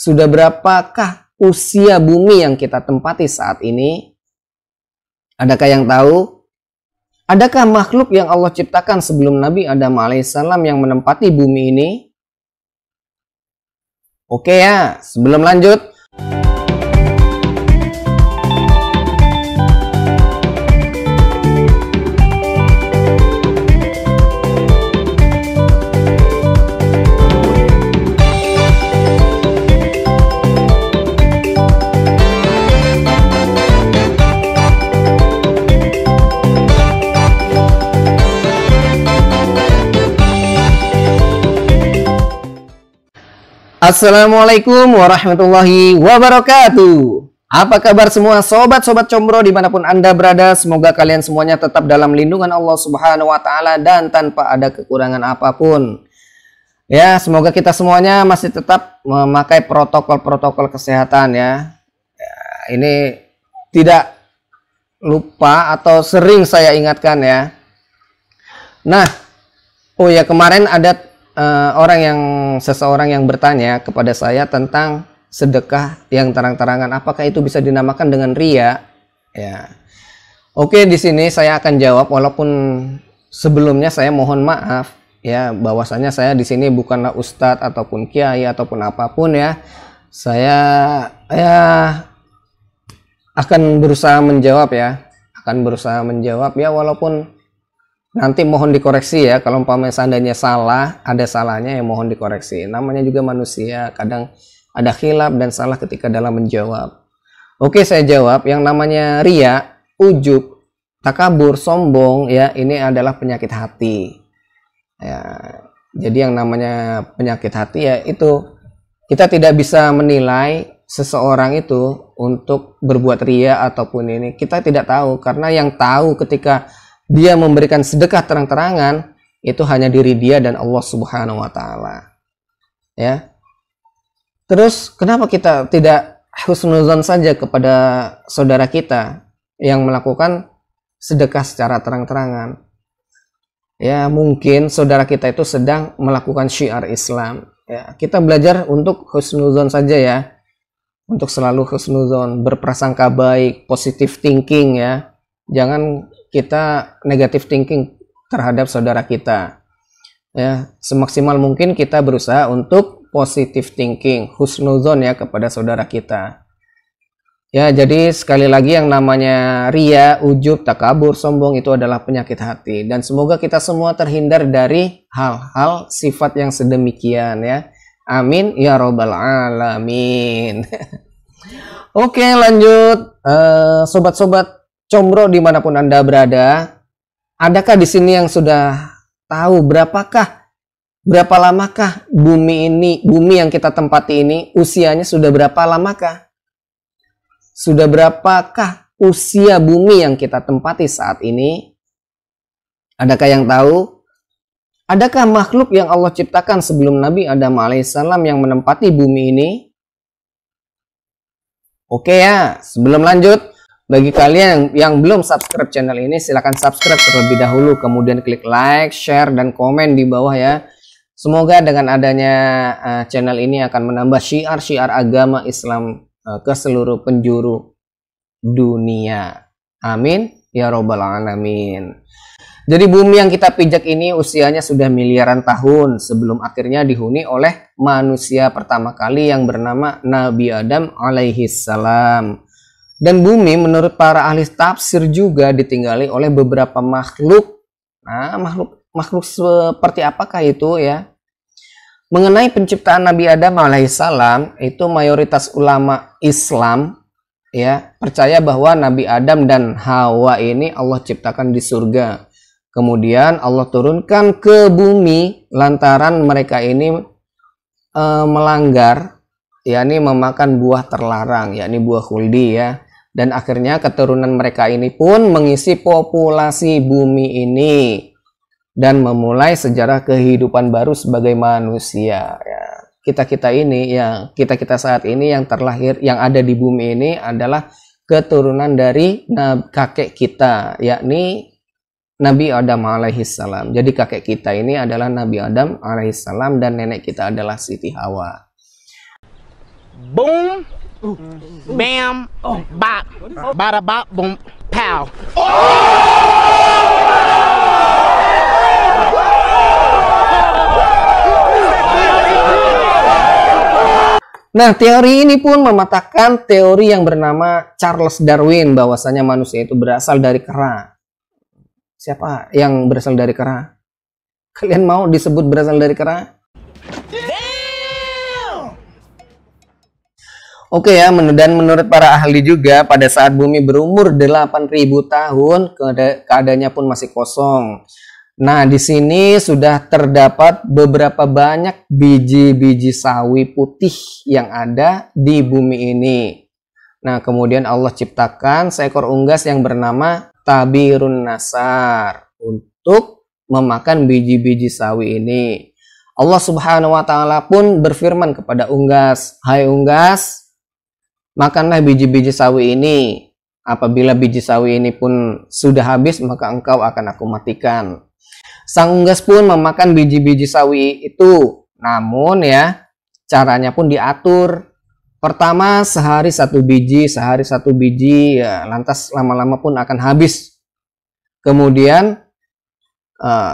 sudah berapakah usia bumi yang kita tempati saat ini? Adakah yang tahu? Adakah makhluk yang Allah ciptakan sebelum Nabi Adam alaihissalam yang menempati bumi ini? Oke ya, sebelum lanjut, Assalamualaikum warahmatullahi wabarakatuh. Apa kabar semua sobat-sobat Combro dimanapun Anda berada? Semoga kalian semuanya tetap dalam lindungan Allah Subhanahu wa Ta'ala dan tanpa ada kekurangan apapun. Ya, semoga kita semuanya masih tetap memakai protokol-protokol kesehatan ya. Ini tidak lupa atau sering saya ingatkan ya. Nah, oh ya, kemarin ada seseorang yang bertanya kepada saya tentang sedekah yang terang-terangan, apakah itu bisa dinamakan dengan ria? Ya, oke, di sini saya akan jawab, walaupun sebelumnya saya mohon maaf ya, bahwasanya saya di sini bukanlah ustadz ataupun kiai ataupun apapun ya. Saya akan berusaha menjawab ya, walaupun nanti mohon dikoreksi ya, kalau umpamanya seandainya salah, ada salahnya ya mohon dikoreksi. Namanya juga manusia, kadang ada khilaf dan salah ketika dalam menjawab. Oke, saya jawab, yang namanya ria, ujub, takabur, sombong ya, ini adalah penyakit hati. Ya, jadi yang namanya penyakit hati ya itu, kita tidak bisa menilai seseorang itu untuk berbuat ria ataupun ini. Kita tidak tahu, karena yang tahu ketika dia memberikan sedekah terang-terangan itu hanya diri dia dan Allah Subhanahu wa Ta'ala. Ya. Terus kenapa kita tidak husnuzon saja kepada saudara kita yang melakukan sedekah secara terang-terangan? Ya, mungkin saudara kita itu sedang melakukan syiar Islam. Ya, kita belajar untuk husnuzon saja ya. Untuk selalu husnuzon, berprasangka baik, positive thinking ya. Jangan kita negative thinking terhadap saudara kita ya. Semaksimal mungkin kita berusaha untuk positive thinking, husnuzon ya kepada saudara kita ya. Jadi sekali lagi, yang namanya ria, ujub, takabur, sombong itu adalah penyakit hati, dan semoga kita semua terhindar dari hal-hal sifat yang sedemikian ya. Amin ya robbal alamin. Oke, lanjut sobat-sobat Combro dimanapun Anda berada, adakah di sini yang sudah tahu berapa lamakah bumi yang kita tempati ini usianya sudah berapa lamakah? Sudah berapakah usia bumi yang kita tempati saat ini? Adakah yang tahu? Adakah makhluk yang Allah ciptakan sebelum Nabi Adam alaihissalam yang menempati bumi ini? Oke ya, sebelum lanjut, bagi kalian yang belum subscribe channel ini, silahkan subscribe terlebih dahulu, kemudian klik like, share, dan komen di bawah ya. Semoga dengan adanya channel ini akan menambah syiar-syiar agama Islam ke seluruh penjuru dunia. Amin ya robbal alamin. Jadi bumi yang kita pijak ini usianya sudah miliaran tahun sebelum akhirnya dihuni oleh manusia pertama kali yang bernama Nabi Adam alaihissalam. Dan bumi menurut para ahli tafsir juga ditinggali oleh beberapa makhluk. Nah, makhluk seperti apakah itu ya? Mengenai penciptaan Nabi Adam alaihissalam, itu mayoritas ulama Islam ya percaya bahwa Nabi Adam dan Hawa ini Allah ciptakan di surga. Kemudian Allah turunkan ke bumi lantaran mereka ini melanggar, yakni memakan buah terlarang, yakni buah khuldi ya. Dan akhirnya keturunan mereka ini pun mengisi populasi bumi ini dan memulai sejarah kehidupan baru sebagai manusia ya. Kita ini ya, kita saat ini yang terlahir, yang ada di bumi ini adalah keturunan dari kakek kita, yakni Nabi Adam alaihissalam. Jadi kakek kita ini adalah Nabi Adam alaihissalam dan nenek kita adalah Siti Hawa. Boom, bam, bop, bada bop, boom, pow. Nah, teori ini pun mematahkan teori yang bernama Charles Darwin, bahwasanya manusia itu berasal dari kera. Siapa yang berasal dari kera? Kalian mau disebut berasal dari kera? Oke ya, dan menurut para ahli juga, pada saat bumi berumur 8.000 tahun, keadaannya pun masih kosong. Nah, di sini sudah terdapat beberapa banyak biji-biji sawi putih yang ada di bumi ini. Nah, kemudian Allah ciptakan seekor unggas yang bernama Tabirun Nasar untuk memakan biji-biji sawi ini. Allah Subhanahu wa taala pun berfirman kepada unggas, "Hai unggas, makanlah biji-biji sawi ini. Apabila biji sawi ini pun sudah habis, maka engkau akan aku matikan." Sang unggas pun memakan biji-biji sawi itu. Namun ya, caranya pun diatur. Pertama sehari satu biji, ya, lantas lama-lama pun akan habis. Kemudian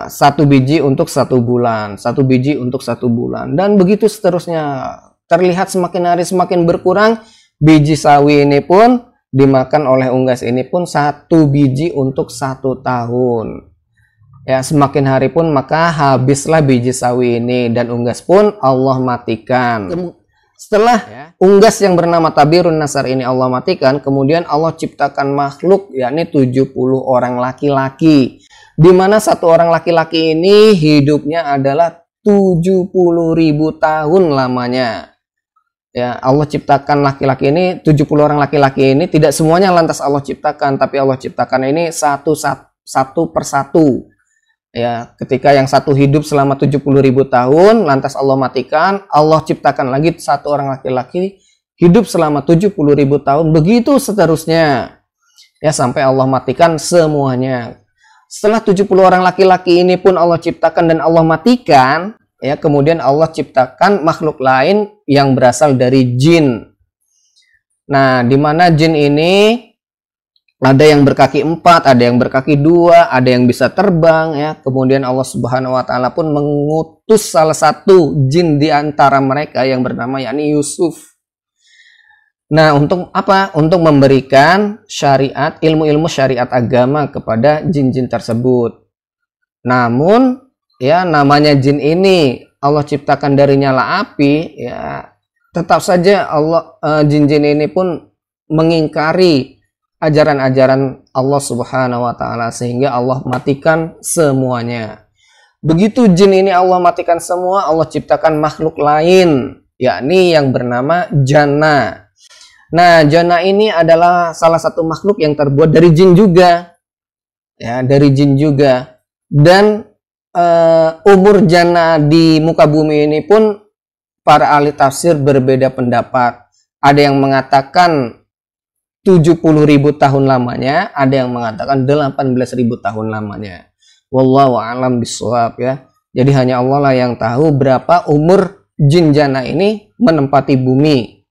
satu biji untuk 1 bulan, 1 biji untuk 1 bulan, dan begitu seterusnya. Terlihat semakin hari semakin berkurang. Biji sawi ini pun dimakan oleh unggas ini pun 1 biji untuk 1 tahun. Ya, semakin hari pun maka habislah biji sawi ini dan unggas pun Allah matikan. Setelah unggas yang bernama Tabirun Nasar ini Allah matikan, kemudian Allah ciptakan makhluk, yakni 70 orang laki-laki. Di mana satu orang laki-laki ini hidupnya adalah 70.000 tahun lamanya. Ya, Allah ciptakan laki-laki ini, 70 orang laki-laki ini tidak semuanya lantas Allah ciptakan, tapi Allah ciptakan ini satu persatu. Ya, ketika yang satu hidup selama 70.000 tahun, lantas Allah matikan, Allah ciptakan lagi satu orang laki-laki hidup selama 70.000 tahun, begitu seterusnya. Ya, sampai Allah matikan semuanya. Setelah 70 orang laki-laki ini pun Allah ciptakan dan Allah matikan, ya, kemudian Allah ciptakan makhluk lain yang berasal dari jin. Nah, di mana jin ini ada yang berkaki 4, ada yang berkaki 2, ada yang bisa terbang, ya. Kemudian Allah Subhanahu wa taala pun mengutus salah satu jin di antara mereka yang bernama yakni Yusuf. Nah, untuk apa? Untuk memberikan syariat, ilmu-ilmu syariat agama kepada jin-jin tersebut. Namun, ya, namanya jin ini Allah ciptakan dari nyala api, ya, tetap saja jin-jin ini pun mengingkari ajaran-ajaran Allah Subhanahu wa taala, sehingga Allah matikan semuanya. Begitu jin ini Allah matikan semua, Allah ciptakan makhluk lain, yakni yang bernama Janna. Nah, Janna ini adalah salah satu makhluk yang terbuat dari jin juga. Ya, dari jin juga. Dan umur Janna di muka bumi ini pun para ahli tafsir berbeda pendapat. Ada yang mengatakan 70.000 tahun lamanya, ada yang mengatakan 18.000 tahun lamanya. Wallahu a'lam bishawab, ya. Jadi hanya Allah lah yang tahu berapa umur jin Janna ini menempati bumi.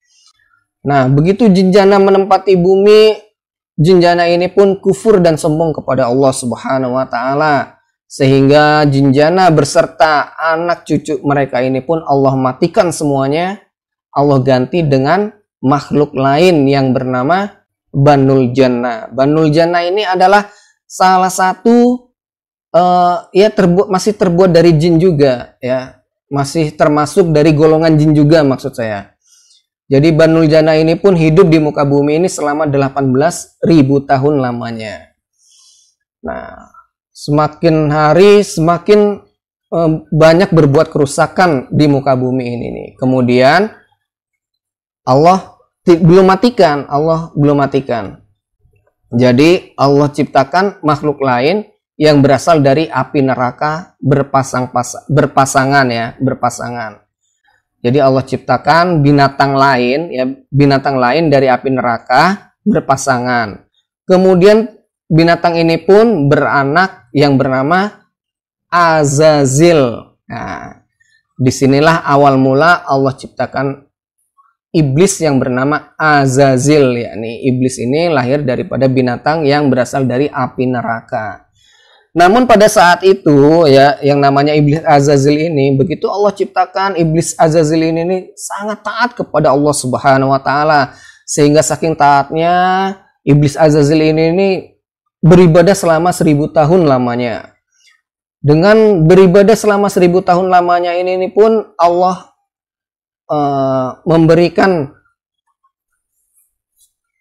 Nah, begitu jin Janna menempati bumi, jin Janna ini pun kufur dan sombong kepada Allah Subhanahu wa taala, sehingga jin Janna beserta anak cucu mereka ini pun Allah matikan semuanya. Allah ganti dengan makhluk lain yang bernama Banul Janna. Banul Janna ini adalah salah satu masih terbuat dari jin juga, ya. Masih termasuk dari golongan jin juga maksud saya. Jadi Banul Janna ini pun hidup di muka bumi ini selama 18.000 tahun lamanya. Nah, semakin hari semakin banyak berbuat kerusakan di muka bumi ini nih. Kemudian Allah belum matikan. Jadi Allah ciptakan makhluk lain yang berasal dari api neraka berpasangan. Jadi Allah ciptakan binatang lain dari api neraka berpasangan. Kemudian binatang ini pun beranak yang bernama Azazil. Nah, disinilah awal mula Allah ciptakan iblis yang bernama Azazil, yakni iblis ini lahir daripada binatang yang berasal dari api neraka. Namun pada saat itu ya, yang namanya iblis Azazil ini, begitu Allah ciptakan iblis Azazil ini sangat taat kepada Allah Subhanahu wa taala, sehingga saking taatnya iblis Azazil ini beribadah selama 1000 tahun lamanya. Dengan beribadah selama 1000 tahun lamanya ini pun Allah memberikan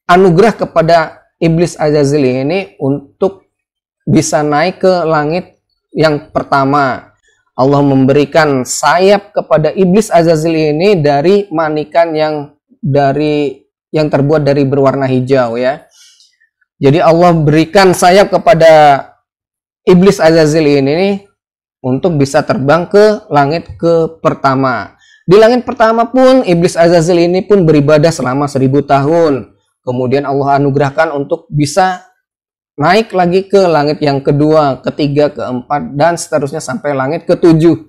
anugerah kepada iblis Azazil ini untuk bisa naik ke langit yang pertama. Allah memberikan sayap kepada iblis Azazil ini dari manikan yang terbuat dari berwarna hijau ya. Jadi Allah berikan sayap kepada iblis Azazil ini untuk bisa terbang ke langit ke pertama. Di langit pertama pun iblis Azazil ini pun beribadah selama 1000 tahun. Kemudian Allah anugerahkan untuk bisa naik lagi ke langit yang kedua, ketiga, keempat, dan seterusnya sampai langit ke-7.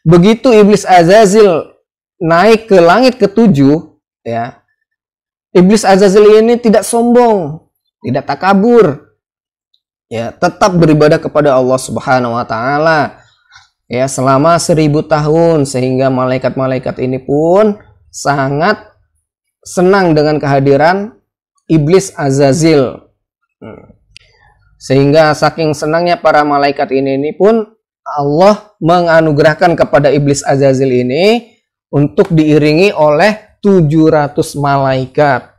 Begitu iblis Azazil naik ke langit ke-7, ya, iblis Azazil ini tidak sombong, tidak takabur, ya, tetap beribadah kepada Allah Subhanahu wa taala. Ya, selama 1000 tahun, sehingga malaikat-malaikat ini pun sangat senang dengan kehadiran iblis Azazil. Sehingga saking senangnya para malaikat ini pun Allah menganugerahkan kepada iblis Azazil ini untuk diiringi oleh 700 malaikat.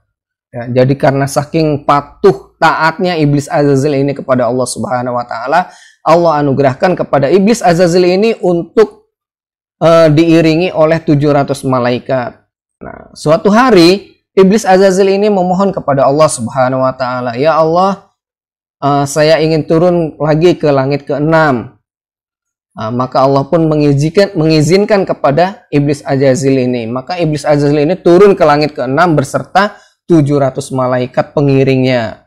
Ya, jadi karena saking patuh taatnya iblis Azazil ini kepada Allah Subhanahu wa taala, Allah anugerahkan kepada iblis Azazil ini untuk diiringi oleh 700 malaikat. Nah, suatu hari iblis Azazil ini memohon kepada Allah Subhanahu wa taala, "Ya Allah, saya ingin turun lagi ke langit ke-6." Maka Allah pun mengizinkan kepada iblis Azazil ini. Maka iblis Azazil ini turun ke langit ke-6 beserta 700 malaikat pengiringnya.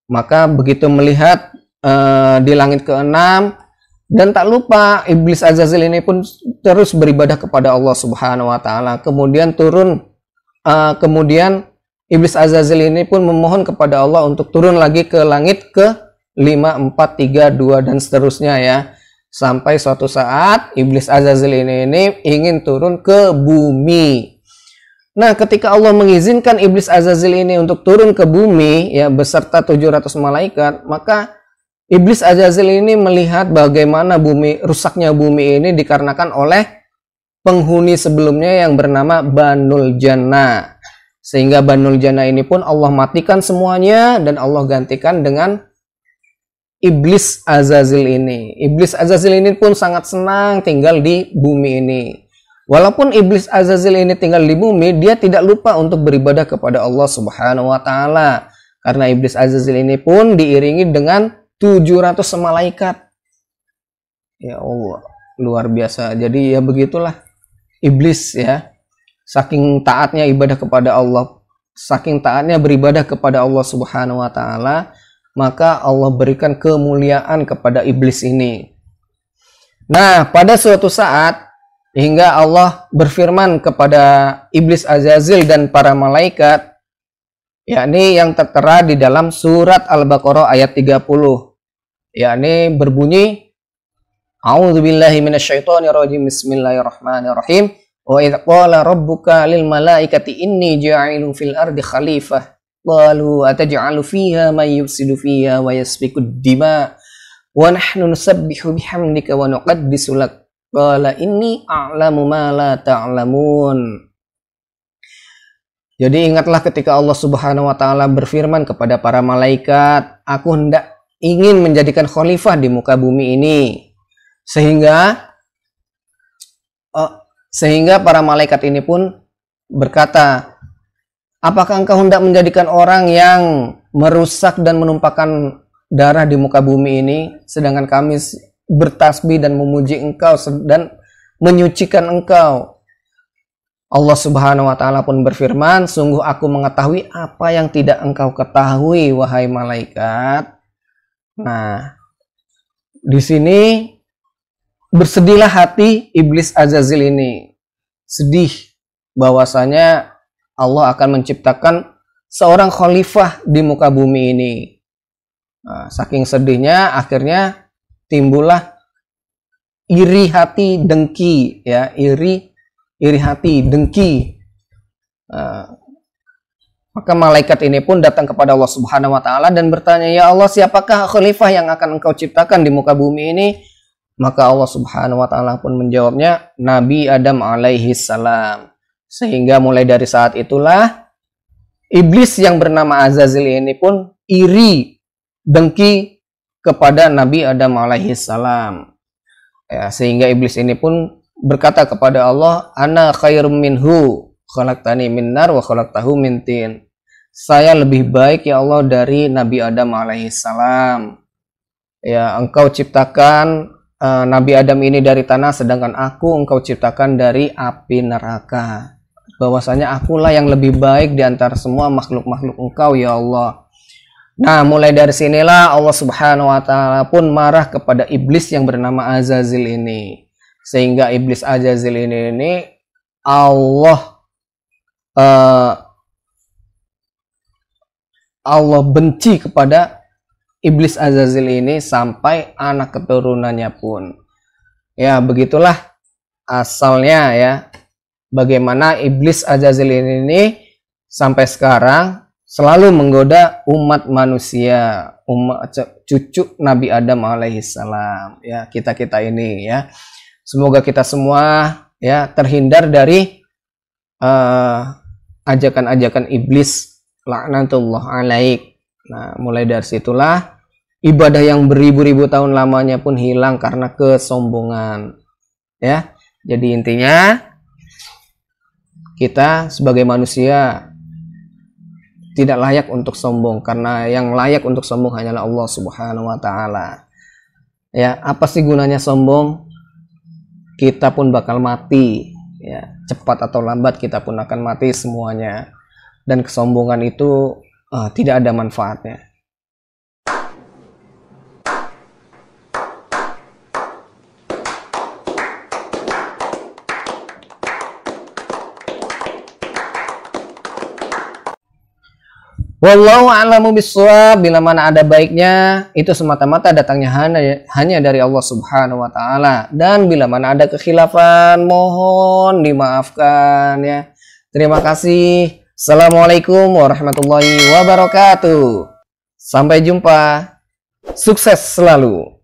Maka begitu melihat di langit ke-6, dan tak lupa iblis Azazil ini pun terus beribadah kepada Allah Subhanahu wa taala. Kemudian iblis Azazil ini pun memohon kepada Allah untuk turun lagi ke langit ke-5, 4, 3, 2 dan seterusnya ya. Sampai suatu saat iblis Azazil ini ingin turun ke bumi. Nah, ketika Allah mengizinkan iblis Azazil ini untuk turun ke bumi ya beserta 700 malaikat, maka iblis Azazil ini melihat bagaimana rusaknya bumi ini dikarenakan oleh penghuni sebelumnya yang bernama Banul Jannah. Sehingga Banul Jannah ini pun Allah matikan semuanya dan Allah gantikan dengan iblis Azazil ini. Iblis Azazil ini pun sangat senang tinggal di bumi ini. Walaupun iblis Azazil ini tinggal di bumi, dia tidak lupa untuk beribadah kepada Allah Subhanahu wa taala. Karena iblis Azazil ini pun diiringi dengan 700 malaikat. Ya Allah, luar biasa. Jadi ya begitulah iblis ya. Saking taatnya ibadah kepada Allah, saking taatnya beribadah kepada Allah Subhanahu wa taala, maka Allah berikan kemuliaan kepada iblis ini. Nah, pada suatu saat hingga Allah berfirman kepada iblis Azazil dan para malaikat, yakni yang tertera di dalam surat Al-Baqarah ayat 30. Yakni berbunyi, A'udzubillahi minasyaitonirrajim, bismillahirrahmanirrahim. Wa idz qala rabbuka lil malaikati inni ja'ilun fil ardi khalifah qalu ataj'alu fiha may yufsidu fiha wa yasfiku ad-dima wa nahnu nusabbihu bihamdika wa nuqaddisu lak qala inni a'lamu ma la ta'lamun. Jadi ingatlah ketika Allah Subhanahu wa taala berfirman kepada para malaikat, aku hendak ingin menjadikan khalifah di muka bumi ini. Sehingga para malaikat ini pun berkata, apakah engkau hendak menjadikan orang yang merusak dan menumpahkan darah di muka bumi ini, sedangkan kami bertasbih dan memuji engkau dan menyucikan engkau? Allah Subhanahu wa taala pun berfirman, sungguh aku mengetahui apa yang tidak engkau ketahui, wahai malaikat. Nah, di sini bersedihlah hati iblis Azazil ini. Sedih bahwasanya Allah akan menciptakan seorang khalifah di muka bumi ini. Nah, saking sedihnya akhirnya timbullah iri hati dengki, ya, iri hati dengki. Maka malaikat ini pun datang kepada Allah Subhanahu wa taala dan bertanya, "Ya Allah, siapakah khalifah yang akan Engkau ciptakan di muka bumi ini?" Maka Allah Subhanahu wa taala pun menjawabnya, Nabi Adam alaihi salam. Sehingga mulai dari saat itulah iblis yang bernama Azazil ini pun iri dengki kepada Nabi Adam alaihi salam. Ya, sehingga iblis ini pun berkata kepada Allah, "Ana khairum minhu, khalaqtani min nar wa khalaqtahu min tin." Saya lebih baik ya Allah dari Nabi Adam alaihi salam. Ya, Engkau ciptakan Nabi Adam ini dari tanah, sedangkan aku Engkau ciptakan dari api neraka. Bahwasanya akulah yang lebih baik di antara semua makhluk-makhluk Engkau ya Allah. Nah, mulai dari sinilah Allah Subhanahu wa taala pun marah kepada iblis yang bernama Azazil ini. Sehingga iblis Azazil ini Allah benci kepada iblis Azazil ini sampai anak keturunannya pun. Ya, begitulah asalnya ya. Bagaimana iblis Azazil ini sampai sekarang selalu menggoda umat manusia, cucu Nabi Adam alaihi salam, ya, kita ini ya. Semoga kita semua ya terhindar dari ajakan-ajakan iblis, laknatullah alaik. Nah, mulai dari situlah ibadah yang beribu-ribu tahun lamanya pun hilang karena kesombongan. Ya. Jadi intinya kita sebagai manusia tidak layak untuk sombong, karena yang layak untuk sombong hanyalah Allah Subhanahu wa taala. Ya, apa sih gunanya sombong? Kita pun bakal mati, ya. Cepat atau lambat kita pun akan mati semuanya. Dan kesombongan itu tidak ada manfaatnya. Wallahu a'lamu bishawab. Bila mana ada baiknya, itu semata-mata datangnya hanya dari Allah Subhanahu wa taala, dan bila mana ada kekhilafan mohon dimaafkan ya. Terima kasih. Assalamualaikum warahmatullahi wabarakatuh. Sampai jumpa. Sukses selalu.